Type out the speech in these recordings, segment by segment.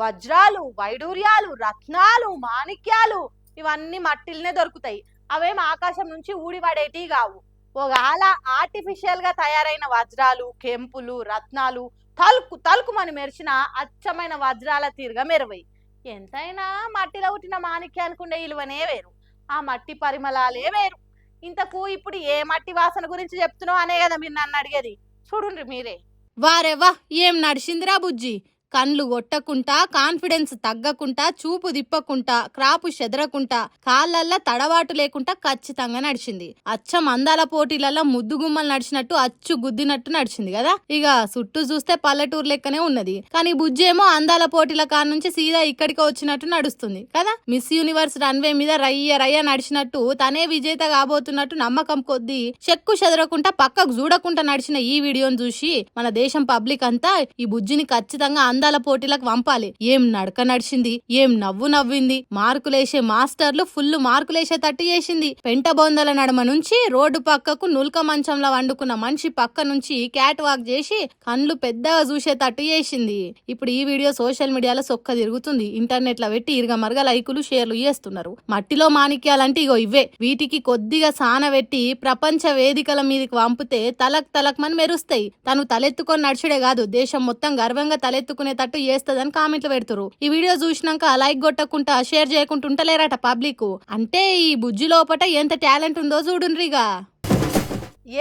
వజ్రాలు, వైడూర్యాలు, రత్నాలు, మాణిక్యాలు ఇవన్నీ మట్టిల్నే దొరుకుతాయి. అవేం ఆకాశం నుంచి ఊడిపడేటివి కావు. ఒకవేళ ఆర్టిఫిషియల్ గా తయారైన వజ్రాలు, కెంపులు, రత్నాలు తలుకు తలుకుమని మెరిచిన అచ్చమైన వజ్రాల తీరుగా మెరువై. ఎంతైనా మట్టిలో పుట్టిన మాణిక్యానికి ఉండే విలువనే వేరు, ఆ మట్టి పరిమళాలే వేరు. ఇంతకు ఇప్పుడు ఏ మట్టి వాసన గురించి చెప్తున్నావు అనే కదా మీరు నన్ను అడిగేది. చూడుండ్రి మీరే. వారెవ్వా ఏం నడిచిందిరా బుజ్జి. కండ్లు కొట్టకుంటా, కాన్ఫిడెన్స్ తగ్గకుంటా, చూపు దిప్పకుంటా, క్రాపు చెదరకుంటా, కాళ్ళల్లా తడబాటు లేకుండా ఖచ్చితంగా నడిచింది. అచ్చం అందాల పోటీలల్లో ముద్దుగుమ్మలు నడిచినట్టు అచ్చు గుద్దినట్టు నడిచింది కదా. ఇక చుట్టూ చూస్తే పల్లెటూరు లెక్కనే ఉన్నది. కానీ బుజ్జేమో అందాల పోటీల కాడ నుంచి సీదా ఇక్కడికి వచ్చినట్టు నడుస్తుంది కదా. మిస్ యూనివర్స్ రన్వే మీద రయ్య రయ్య నడిచినట్టు తనే విజేత కాబోతున్నట్టు నమ్మకం కొద్దీ చెక్కు చెదరకుండా పక్కకు చూడకుండా నడిచిన ఈ వీడియోను చూసి మన దేశం పబ్లిక్ అంతా ఈ బుజ్జిని ఖచ్చితంగా అందాల పోటీలకు పంపాలి. ఏం నడక నడిచింది, ఏం నవ్వు నవ్వింది, మార్కులేసే మాస్టర్లు ఫుల్ మార్కులేసే తట్టు చేసింది. పెంట బొందల నడమ నుంచి రోడ్డు పక్కకు నుల్క మంచంలో వండుకున్న మనిషి పక్క నుంచి క్యాట్ వాక్ చేసి కళ్ళు పెద్దగా చూసేటట్టు చేసింది. ఇప్పుడు ఈ వీడియో సోషల్ మీడియాలో సొక్క తిరుగుతుంది. ఇంటర్నెట్ లో పెట్టి ఇరగమరగ లైకులు షేర్లు చేస్తున్నారు. మట్టిలో మాణిక్యాలంటే ఇగో ఇవే. వీటికి కొద్దిగా సానబెట్టి ప్రపంచ వేదికల మీదకి పంపితే తలక్ తలక్ మని మెరుస్తాయి. తను తలెత్తుకొని నడిచుడే కాదు, దేశం మొత్తం గర్వంగా తలెత్తుకునేటట్టు చేస్తదని కామెంట్లు పెడుతురు. ఈ వీడియో చూసినాక లైక్ కొట్టకుండా షేర్ చేయకుండా ఉంటలేరట పబ్లిక్. అంటే ఈ బుజ్జి లోపట ఎంత టాలెంట్ ఉందో చూడుండ్రిగా.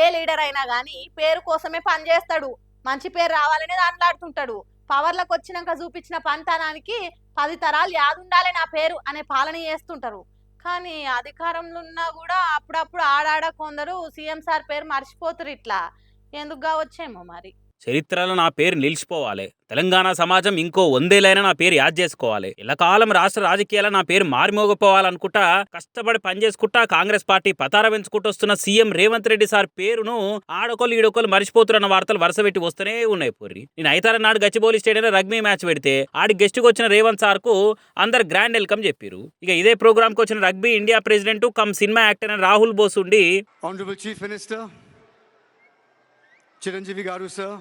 ఏ లీడర్ అయినా గానీ పేరు కోసమే పని చేస్తాడు, మంచి పేరు రావాలనే దాంట్లాడుతుంటాడు. పవర్లకు వచ్చినాక చూపించిన పనితనానికి 10 తరాలు యాదుండాలి నా పేరు అనే పాలన చేస్తుంటారు. కానీ అధికారంలో ఉన్నా కూడా అప్పుడప్పుడు ఆడాడ కొందరు సీఎం సార్ పేరు మర్చిపోతారు. ఇట్లా ఎందుకు కావచ్చేమో మరి. చరిత్రలో నా పేరు నిలిచిపోవాలి, తెలంగాణ సమాజం ఇంకో 100 ఏళ్ళైనా నా పేరు యాద్ చేసుకోవాలి, ఇళ్ళకాలం రాష్ట్ర రాజకీయాల నా పేరు మారిమోగిపోవాలనుకుంటా కష్టపడి పనిచేసుకుంటా కాంగ్రెస్ పార్టీ పతార పెంచుకుంటూ వస్తున్న సీఎం రేవంత్ రెడ్డి సార్ పేరును ఆడొకళ్ళు ఈడొకళ్ళు మర్చిపోతున్న వార్తలు వరుస పెట్టి వస్తూనే ఉన్నాయి. పూరి నేను ఐతార నాడు గచ్చిబౌలి స్టేడియంలో రగ్బీ మ్యాచ్ పెడితే ఆడి గెస్ట్కి వచ్చిన రేవంత్ సార్ కు అందరు గ్రాండ్ వెల్కమ్ చెప్పారు. ఇక ఇదే ప్రోగ్రామ్ కి వచ్చిన rugby India president come cinema actor అయిన రాహుల్ బోస్ ఉండి ఆనరబుల్ చీఫ్ మినిస్టర్ చిరంజీవి గారు సార్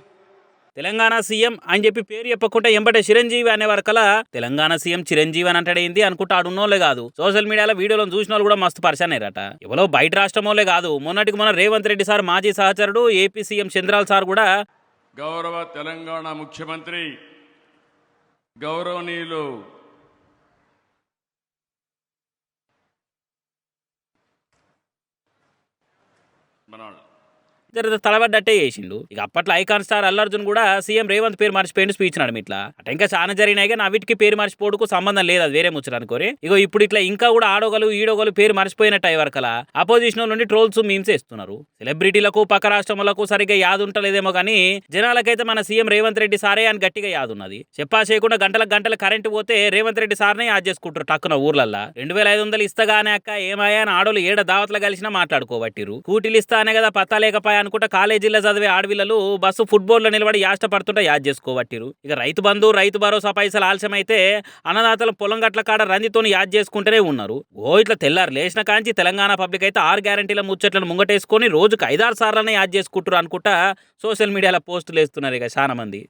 తెలంగాణ సీఎం అని చెప్పి పేరు చెప్పకుండా ఎంబటే చిరంజీవి అనే వరకలా తెలంగాణ సీఎం చిరంజీవి అని అంటాడేంది అనుకుంటా ఆడున్నోళ్ళే కాదు, సోషల్ మీడియాలో వీడియోలో చూసిన వాళ్ళు కూడా మస్తు పరిశాన్ అయ్యారట. ఎవరో బయట రాష్ట్రంలోనే కాదు, మొన్నటికి మొన్న రేవంత్ రెడ్డి సార్ మాజీ సహచరుడు ఏపీ సీఎం చంద్రాల్ సార్ కూడా గౌరవ తెలంగాణ ముఖ్యమంత్రి గౌరవనీయులు తలబడ్డట్టే చేసిండు. ఇక అప్పట్లో ఐకాన్ స్టార్ అల్లు అర్జున్ కూడా సీఎం రేవంత్ పేరు మర్చిపోయిండు స్పీచ్ నడు ఇట్లా. అట ఇంకా చాలా జరిగినాయి, నా వీటికి పేరు మర్చిపోవడానికి సంబంధం లేదు, అది వేరే ముచ్చట అనుకోరే. ఇగో ఇప్పుడు ఇట్లా ఇంకా కూడా ఆడోగలు ఈడోగలు పేరు మర్చిపోయినట్టు అయ్యవరకలా అపోజిషన్ నుండి ట్రోల్స్ మీమ్స్ వేస్తున్నారు. సెలబ్రిటీలకు పక్క రాష్ట్రములకు సరిగ్గా యాదుంటలేదేమో కానీ జనాలకైతే మన సీఎం రేవంత్ రెడ్డి సారే అని గట్టిగా యాదున్నది. చెప్పా చేయకుండా గంటల కరెంట్ పోతే రేవంత్ రెడ్డి సార్నే యాద్ చేసుకుంటారు టక్కున ఊర్లల్లా. 2500 ఇస్తగానే అక్క ఏమాయా అని ఆడోళ్ళు ఏడ దావత్లు కలిసినా మాట్లాడుకోబట్టిరు. కూటీలు ఇస్తానే కదా పత్తా లేకపోయా అనుకుంటా కాలేజీలో చదివే ఆడవిల్లలు బస్సు ఫుట్బాల్ లో నిలబడి యాష్టపడుతుంటే యాద్ చేసుకోబట్టిరు. ఇక రైతు బంధు రైతు భరోసా పైసలు ఆలస్యమైతే అన్నదాతలు పొలం గట్ల కాడ రంజితోని యాద్ చేసుకుంటూనే ఉన్నారు. ఇట్లా తెల్లారు లేచిన కాంచి తెలంగాణ పబ్లిక్ అయితే 6 గ్యారంటీల ముచ్చట్లను ముంగటేసుకొని రోజుకు 5-6 సార్లనే యాద్ చేసుకుంటారు అనుకుంటా సోషల్ మీడియాలో పోస్టులు వేస్తున్నారు ఇక చాలా మంది.